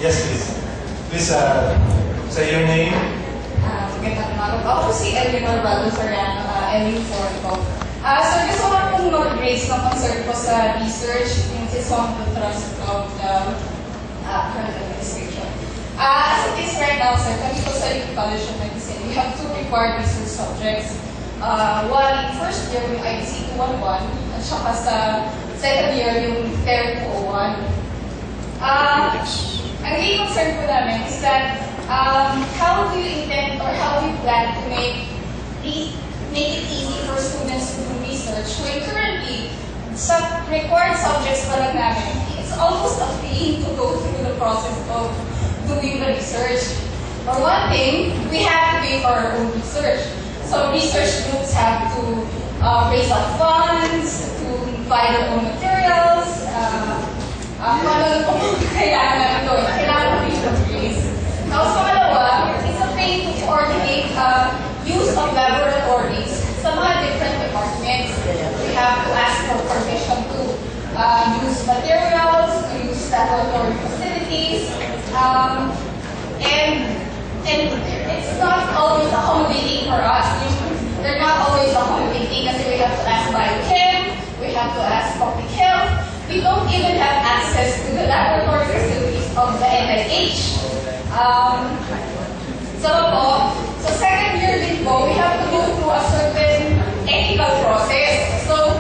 Yes, please. Please say your name. Magandang umaga. Ako si Eleanor Baldo-Soriano, LU4 ko. So gusto ko pong mag-raise ng concern ko sa research since it's one of the thrust of the current administration. As it is right now, sir, kami po sa UP College of Medicine, we have two required research subjects. One in first year, yung IBC 211, at saka sa second year, yung TER 201. Ang main concern po namin is that how do you intend or how do you plan to make it easy for students to do research when currently sa required subjects pa lang namin, it's almost a pain to go through the process of doing the research. For one thing, we have to pay for our own research. So research groups have to raise up funds, to buy their own materials, kung ano po kailangan namin doon, kailangan namin yung raise. Tapos pangalawa, it's a pain to coordinate use of laboratories sa mga different departments. We have to ask for permission to use materials, to use laboratory facilities, and it's not always accommodating for us. They're not always accommodating kasi we have to ask biochem, we have to ask public health. We don't even have access to the laboratory facilities of the NIH. So second year din po, we have to go through a certain ethical process. So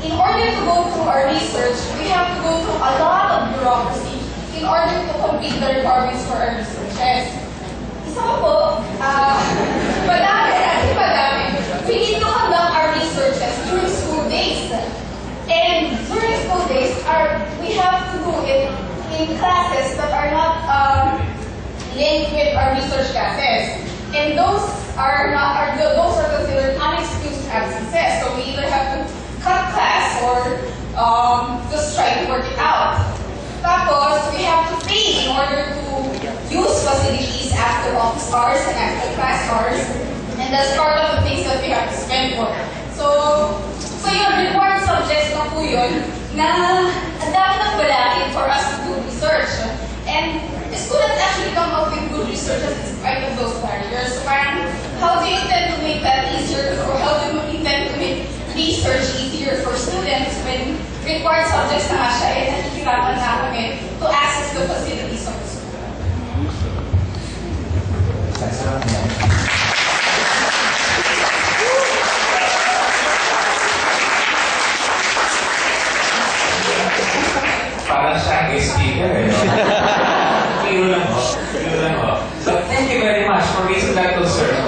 in order to go through our research, we have to go through a lot of bureaucracy in order to complete the requirements for our researches. Isa po, madami, we need to conduct our researches during school days. And during school days, we have to do it in classes that are not linked with our research classes. And those are considered unexcused absences. So we either have to cut class or just try to work it out. Tapos, we have to pay in order to use facilities after office hours and after class hours. And that's part of the things that we have to spend for. So yung required subjects na po yun na ang dami ng balakid for us to do research. And students actually come up with good researches despite of those barriers. So parang, how do you intend to make that easier or how do you intend to make research easier for students when required subjects na nga siya ay nakikirapan na kami to access the facilities of the school? Parang siya ang speaker eh. Clear lang ho. So thank you very much for raising that concern.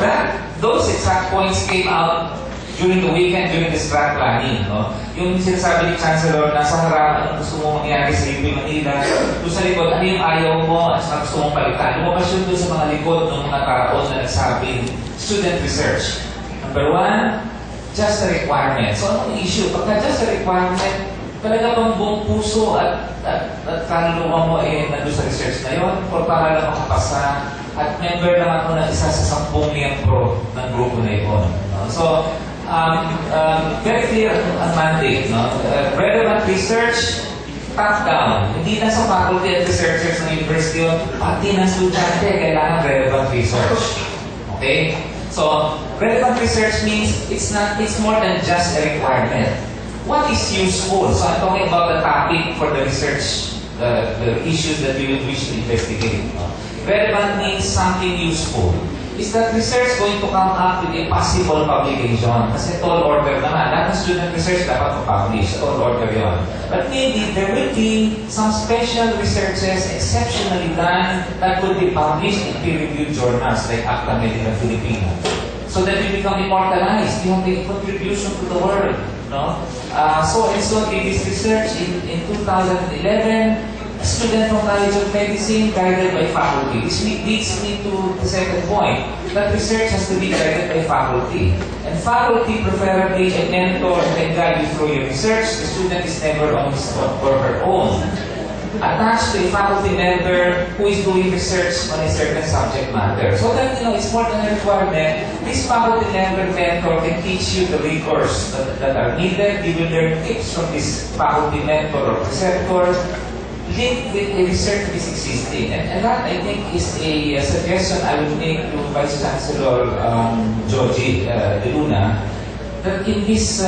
Those exact points came out during the weekend, during the strat planning. No? Yung sinasabi ni Chancellor, nasa harap, anong gusto mong mangyari sa UP Manila, doon sa likod, ano yung ayaw mo at saka gusto mong palitan. Lumabas yun doon sa mga likod ng mga tao na nagsabing student research. Number one, just a requirement. So anong issue? Pagka just a requirement, talaga bang buong puso at kaluluwa mo nandun sa research na yun? Or para lang makapasa at member lang ako ng isa sa 10 miyembro ng grupo na yun. No? So, very clear ang mandate. No? Relevant research, top down. Hindi na sa faculty at researchers ng university yun, pati ng estudyante kailangan relevant research. Okay? So, relevant research means it's more than just a requirement. What is useful? So I'm talking about the topic for the research, the issues that we would wish to investigate. Relevant means something useful. Is that research going to come up with a possible publication? Kasi tall order naman. Lahat ng student research dapat ma-publish. Tall order yun. But maybe there will be some special researches exceptionally done that will be published in peer-reviewed journals like Acta Medical Filipino. So that we become immortalized. We have a contribution to the world. No? So did this research in 2011, a student from College of Medicine guided by faculty. This leads me to the second point, that research has to be guided by faculty. And faculty, preferably a mentor, can guide you through your research. The student is never on his or her own. Attached to a faculty member who is doing research on a certain subject matter. So that, it's more than a requirement. This faculty member mentor can teach you the rigors that are needed. You will learn tips from this faculty mentor or preceptor. linked with a research that is existing. And that, I think, is a suggestion I would make to Vice Chancellor Georgie De Luna, that in this,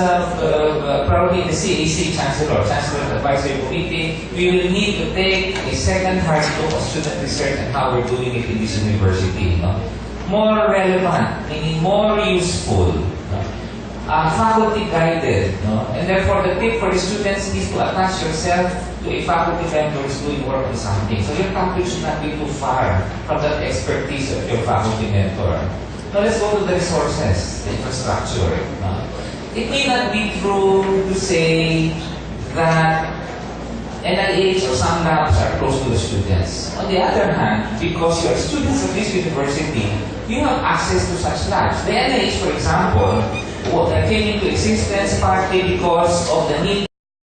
probably in the CAC Chancellor Advisory Committee, we will need to take a second hard look at student research and how we're doing it in this university. No? More relevant, meaning more useful. No? Faculty guided, no? And therefore the tip for the students is to attach yourself to a faculty member who's doing work on something. So your topic should not be too far from that expertise of your faculty mentor. Now let's go to the resources, the infrastructure. No? It may not be true to say that NIH or some labs are close to the students. On the other hand, because you are students of this university, you have access to such labs. The NIH, for example, came into existence partly because of the need